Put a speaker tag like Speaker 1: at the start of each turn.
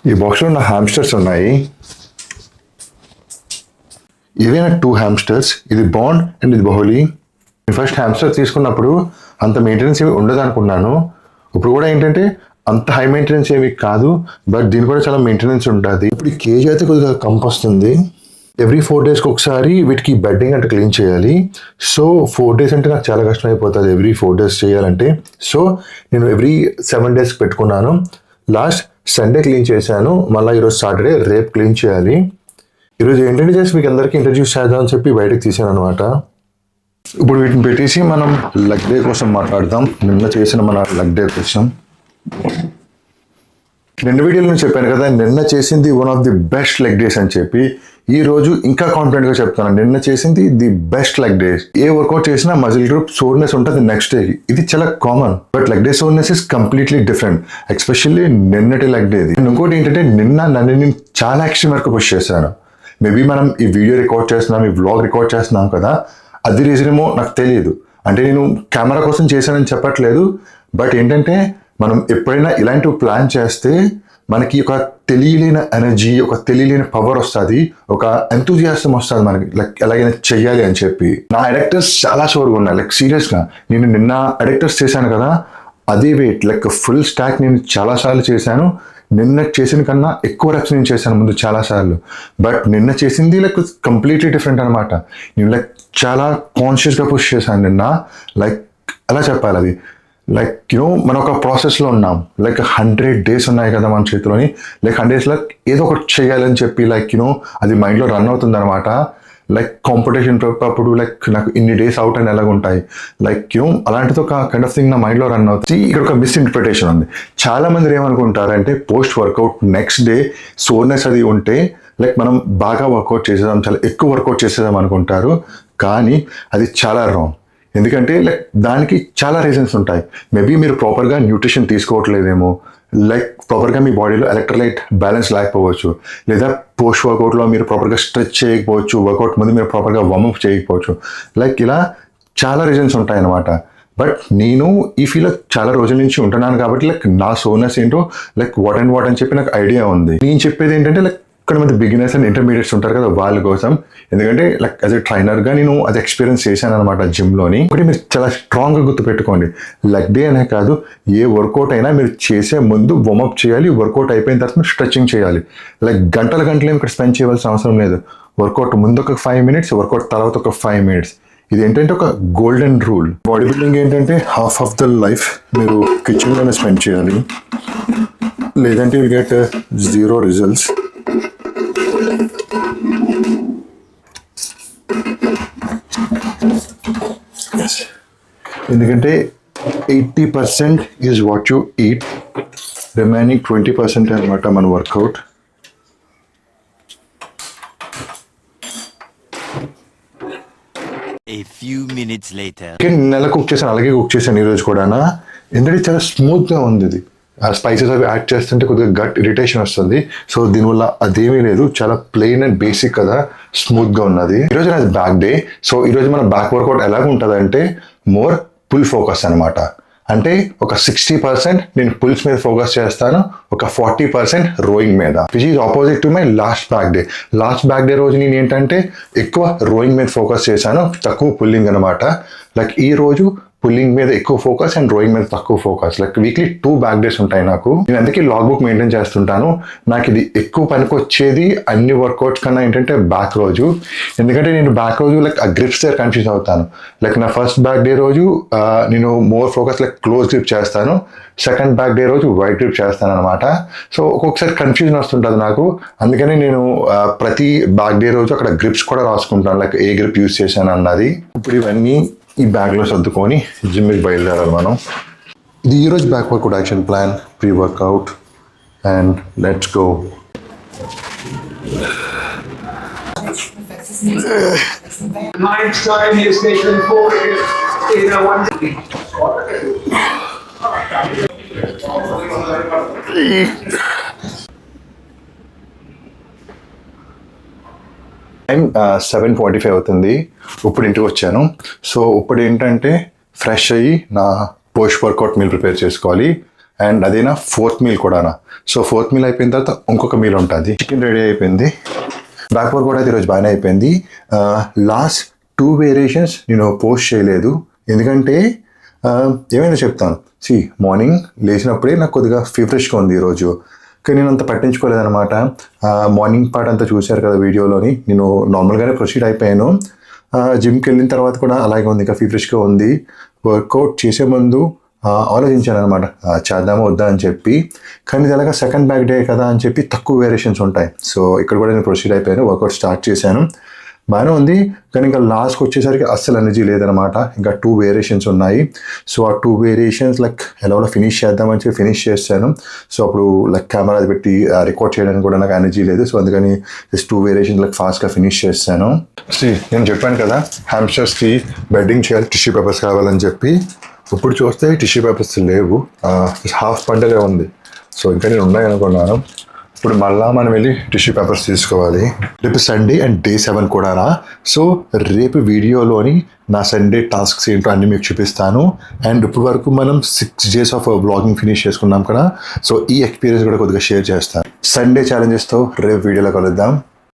Speaker 1: ఈ బాక్స్లో నా హ్యామ్స్టర్స్ ఉన్నాయి. ఇవే నాకు 2 హ్యామ్స్టర్స్, ఇది బాండ్ అండ్ ఇది బహుళి. ఫస్ట్ హ్యామ్స్టర్ తీసుకున్నప్పుడు అంత మెయింటెనెన్స్ ఏమి ఉండదు అనుకున్నాను. ఇప్పుడు కూడా ఏంటంటే అంత హై మెయింటెనెన్స్ ఏమి కాదు, బట్ దీని కూడా చాలా మెయింటెనెన్స్ ఉంటుంది. ఇప్పుడు ఈ కేజ్ అయితే కొద్దిగా కంప్ వస్తుంది. ఎవ్రీ 4 డేస్కి ఒకసారి వీటికి బెడ్డింగ్ అంటే క్లీన్ చేయాలి. సో 4 డేస్ అంటే నాకు చాలా కష్టం అయిపోతుంది ఎవ్రీ 4 డేస్ చేయాలంటే. సో నేను ఎవ్రీ 7 డేస్ పెట్టుకున్నాను. లాస్ట్ సండే క్లీన్ చేశాను, మళ్ళీ ఈరోజు సాటర్డే, రేపు క్లీన్ చేయాలి. ఈరోజు ఏంటంటే జస్ట్ మీకు అందరికీ ఇంట్రడ్యూస్ చేద్దామని చెప్పి బయటకు తీసాను అనమాట. ఇప్పుడు వీటిని పెట్టేసి మనం లెగ్ డే కోసం మాట్లాడదాం. నిన్న చేసిన మన లెగ్ డే కోసం నిన్న వీడియోలో నేను చెప్పాను కదా, నిన్న చేసింది one of the best leg days అని చెప్పి. ఈ రోజు ఇంకా కాన్ఫిడెంట్గా చెప్తాను, నిన్న చేసింది ది బెస్ట్ లెగ్ డేస్. ఏ వర్కౌట్ చేసినా మజిల్ గ్రూప్ సోర్నెస్ ఉంటుంది నెక్స్ట్ డేకి, ఇది చాలా కామన్. But leg day soreness is completely different, especially నిన్నటి లెగ్ డే. ఇంకోటి ఏంటంటే నిన్న నన్ను నేను చాలా ఎక్స్ట్రీమ్ వరకు పుష్ చేశాను. మేబీ మనం ఈ వీడియో రికార్డ్ చేస్తున్నాం, ఈ వ్లాగ్ రికార్డ్ చేస్తున్నాం కదా, అది రీజన్ ఏమో నాకు తెలియదు. అంటే నేను కెమెరా కోసం చేశానని చెప్పట్లేదు, బట్ ఏంటంటే మనం ఎప్పుడైనా ఇలాంటివి ప్లాన్ చేస్తే మనకి ఒక తెలియలేని ఎనర్జీ, ఒక తెలియలేని పవర్ వస్తుంది, ఒక ఎంతూజియాసం వస్తుంది మనకి, లైక్ ఎలాగైనా చెయ్యాలి అని చెప్పి. నా అడక్టర్స్ చాలా షోర్గా ఉన్నాయి, లైక్ సీరియస్గా. నేను నిన్న అడక్టర్స్ చేశాను కదా, అదే వెయిట్ లైక్ ఫుల్ స్టాక్ నేను చాలాసార్లు చేశాను. నిన్న చేసిన కన్నా ఎక్కువ రెప్స్ నేను చేశాను ముందు చాలాసార్లు. బట్ నిన్న చేసింది లైక్ కంప్లీట్లీ డిఫరెంట్ అనమాట. నేను లైక్ చాలా కాన్షియస్గా పుష్ చేశాను నిన్న. లైక్ ఎలా చెప్పాలి, అది లైక్ మనం ఒక ప్రాసెస్లో ఉన్నాం. లైక్ 100 days ఉన్నాయి కదా మన చేతిలోని. లైక్ 100 days ఏదో ఒకటి చేయాలని చెప్పి లైక్ అది మైండ్లో రన్ అవుతుంది అనమాట. లైక్ కాంపిటీషన్ అప్పుడు లైక్ నాకు ఇన్ని డేస్ అవుట్ అని ఎలాగ ఉంటాయి, లైక్ అలాంటిది ఒక కైండ్ ఆఫ్ థింగ్ నా మైండ్లో రన్ అవుతుంది. ఇక్కడ ఒక మిస్ఇంటర్ప్రిటేషన్ ఉంది. చాలా మంది ఏమనుకుంటారంటే post workout next day soreness అది ఉంటే లైక్ మనం బాగా వర్కౌట్ చేసేదాం, చాలా ఎక్కువ వర్కౌట్ చేసేదాం అనుకుంటారు. కానీ అది చాలా రాంగ్. ఎందుకంటే లైక్ దానికి చాలా రీజన్స్ ఉంటాయి. మేబీ మీరు ప్రాపర్గా న్యూట్రిషన్ తీసుకోవట్లేదేమో, లైక్ ప్రాపర్గా మీ బాడీలో ఎలక్ట్రోలైట్ బ్యాలెన్స్ లేకపోవచ్చు, లేదా పోస్ట్ వర్కౌట్లో మీరు ప్రాపర్గా స్ట్రెచ్ చేయకపోవచ్చు, వర్కౌట్ ముందు మీరు ప్రాపర్గా వార్మప్ చేయకపోవచ్చు. లైక్ ఇలా చాలా రీజన్స్ ఉంటాయి అన్నమాట. బట్ నేను ఈ ఫీల్డ్లో చాలా రోజుల నుంచి ఉంటున్నాను కాబట్టి లైక్ నా సోర్నెస్ ఏంటో లైక్ వాట్ అండ్ వాట్ అని చెప్పి నాకు ఐడియా ఉంది. నేను చెప్పేది ఏంటంటే లైక్ ఇక్కడ మంది బిగినర్స్ అండ్ ఇంటర్మీడియట్స్ ఉంటారు కదా, వాళ్ళ కోసం. ఎందుకంటే లైక్ యాజ్ ఎ ట్రైనర్గా నేను అది ఎక్స్పీరియన్స్ చేశాను అనమాట జిమ్లోని. ఒకటి మీరు చాలా స్ట్రాంగ్గా గుర్తుపెట్టుకోండి, లెగ్ డే అనే కాదు, ఏ వర్కౌట్ అయినా మీరు చేసే ముందు వార్మప్ చేయాలి, వర్కౌట్ అయిపోయిన తర్వాత మీరు స్ట్రెచ్చింగ్ చేయాలి. లైక్ గంటలు ఇక్కడ స్పెండ్ చేయవలసిన అవసరం లేదు. వర్కౌట్ ముందు ఒక 5 minutes, వర్కౌట్ తర్వాత ఒక 5 minutes. ఇది ఏంటంటే ఒక గోల్డెన్ రూల్. బాడీ బిల్డింగ్ ఏంటంటే హాఫ్ ఆఫ్ ద లైఫ్ మీరు కిచెన్లోనే స్పెండ్ చేయాలి, లేదంటే విల్ గెట్ 0 results. ఎందుకంటే 80% is what you eat, remaining 20% అనమాట మన workout.
Speaker 2: A few minutes later.
Speaker 1: నెల కుక్ చేశాను, అలాగే కుక్ చేశాను ఈరోజు కూడా. ఎందుకంటే చాలా స్మూత్గా ఉంది ఇది. ఆ స్పైసెస్ అవి యాడ్ చేస్తుంటే కొద్దిగా గట్ ఇరిటేషన్ వస్తుంది. సో దీనివల్ల అదేమీ లేదు, చాలా ప్లెయిన్ అండ్ బేసిక్ కదా, స్మూత్గా ఉన్నది. ఈరోజు నాది బ్యాక్ డే. సో ఈరోజు మన బ్యాక్ వర్కౌట్ ఎలాగ ఉంటుంది అంటే మోర్ పుల్ ఫోకస్ అనమాట. అంటే ఒక 60% నేను పుల్స్ మీద ఫోకస్ చేస్తాను, ఒక 40% రోయింగ్ మీద, which is opposite to my last back day. Last back day రోజు నేను ఏంటంటే ఎక్కువ రోయింగ్ మీద ఫోకస్ చేశాను, తక్కువ పుల్లింగ్ అనమాట. లైక్ ఈ రోజు పుల్లింగ్ మీద ఎక్కువ ఫోకస్ అండ్ రోయింగ్ మీద తక్కువ focus. Like weekly 2 back days ఉంటాయి నాకు. నేను అందుకే లాగ్ బుక్ మెయింటైన్ చేస్తుంటాను. నాకు ఇది ఎక్కువ పనికి వచ్చేది అన్ని వర్కౌట్స్ కన్నా ఏంటంటే బ్యాక్ రోజు. ఎందుకంటే నేను బ్యాక్ రోజు లైక్ ఆ గ్రిప్స్ దగ్గర కన్ఫ్యూజ్ అవుతాను. లైక్ నా ఫస్ట్ బ్యాక్ డే రోజు నేను more focus like close grip చేస్తాను, సెకండ్ బ్యాక్ డే రోజు వైడ్ గ్రిప్ చేస్తాను అనమాట. సో ఒక్కొక్కసారి కన్ఫ్యూజన్ వస్తుంటుంది నాకు. అందుకని నేను ప్రతి బ్యాక్ డే రోజు అక్కడ గ్రిప్స్ కూడా రాసుకుంటాను, లైక్ ఏ గ్రిప్ యూస్ చేశాను అన్నది. ఇప్పుడు ఇవన్నీ ఈ బ్యాగ్లో సర్దుకొని జిమ్కి బయలుదేరాలి మనం. ఇది ఈరోజు back workout action plan, pre workout, and let's go.
Speaker 3: Ninth time he has taken forward in a one.
Speaker 1: Time 7:45 అవుతుంది. ఇప్పుడు ఇంటికి వచ్చాను. సో ఇప్పుడు ఏంటంటే ఫ్రెష్ అయ్యి నా పోస్ట్ వర్కౌట్ మీల్ ప్రిపేర్ చేసుకోవాలి. అండ్ అదేనా 4th మీల్ కూడానా. సో 4th మీల్ అయిపోయిన తర్వాత ఇంకొక మీల్ ఉంటుంది. చికెన్ రెడీ అయిపోయింది. బ్లాక్ పోర్ కూడా ఈరోజు బాగానే అయిపోయింది. లాస్ట్ 2 వేరియేషన్స్ నేను పోస్ట్ చేయలేదు, ఎందుకంటే ఏమైనా చెప్తాను. మార్నింగ్ లేచినప్పుడే నాకు కొద్దిగా ఫీవరిష్గా ఉంది ఈరోజు, కానీ నేను అంత పట్టించుకోలేదన్నమాట. మార్నింగ్ పార్ట్ అంతా చూశారు కదా వీడియోలోని, నేను నార్మల్గానే ప్రొసీడ్ అయిపోయాను. జిమ్కి వెళ్ళిన తర్వాత కూడా అలాగే ఉంది, ఇంకా ఫీవరిష్గా ఉంది. వర్కౌట్ చేసే ముందు ఆలోచించాను అనమాట, చేద్దామా వద్దా అని చెప్పి. కానీ ఇది అలాగా సెకండ్ బ్యాక్ డే కదా అని చెప్పి తక్కువ వేరియేషన్స్ ఉంటాయి. సో ఇక్కడ కూడా నేను ప్రొసీడ్ అయిపోయాను, వర్కౌట్ స్టార్ట్ చేశాను, బాగానే ఉంది. కానీ ఇంకా లాస్ట్కి వచ్చేసరికి అస్సలు ఎనర్జీ లేదనమాట. ఇంకా 2 వేరియేషన్స్ ఉన్నాయి. సో ఆ 2 వేరియేషన్స్ లైక్ ఎలా ఫినిష్ చేద్దామని చెప్పి ఫినిష్ చేశాను. సో అప్పుడు లైక్ కెమెరా పెట్టి రికార్డ్ చేయడానికి కూడా నాకు ఎనర్జీ లేదు. సో అందుకని జస్ట్ 2 వేరియేషన్స్ లైక్ ఫాస్ట్గా ఫినిష్ చేశాను. నేను చెప్పాను కదా హ్యామ్స్టర్స్కి బెడ్డింగ్ చేయాలి, టిష్యూ పేపర్స్ కావాలని చెప్పి. ఇప్పుడు చూస్తే టిష్యూ పేపర్స్ లేవు, హాఫ్ బండలే ఉంది. సో ఇంకా నేను ఉన్నాయనుకున్నాను. ఇప్పుడు మళ్ళా మనం వెళ్ళి టిష్యూ పేపర్స్ తీసుకోవాలి. రేపు సండే అండ్ డే 7 కూడానా. సో రేపు వీడియోలోని నా సండే టాస్క్స్ ఏంటో అన్నీ మీకు చూపిస్తాను. అండ్ ఇప్పుడు వరకు మనం 6 days ఆఫ్ బ్లాగింగ్ ఫినిష్ చేసుకున్నాం కదా. సో ఈ ఎక్స్పీరియన్స్ కూడా కొద్దిగా షేర్ చేస్తాను. సండే ఛాలెంజెస్తో రేపు వీడియోలో కలుద్దాం.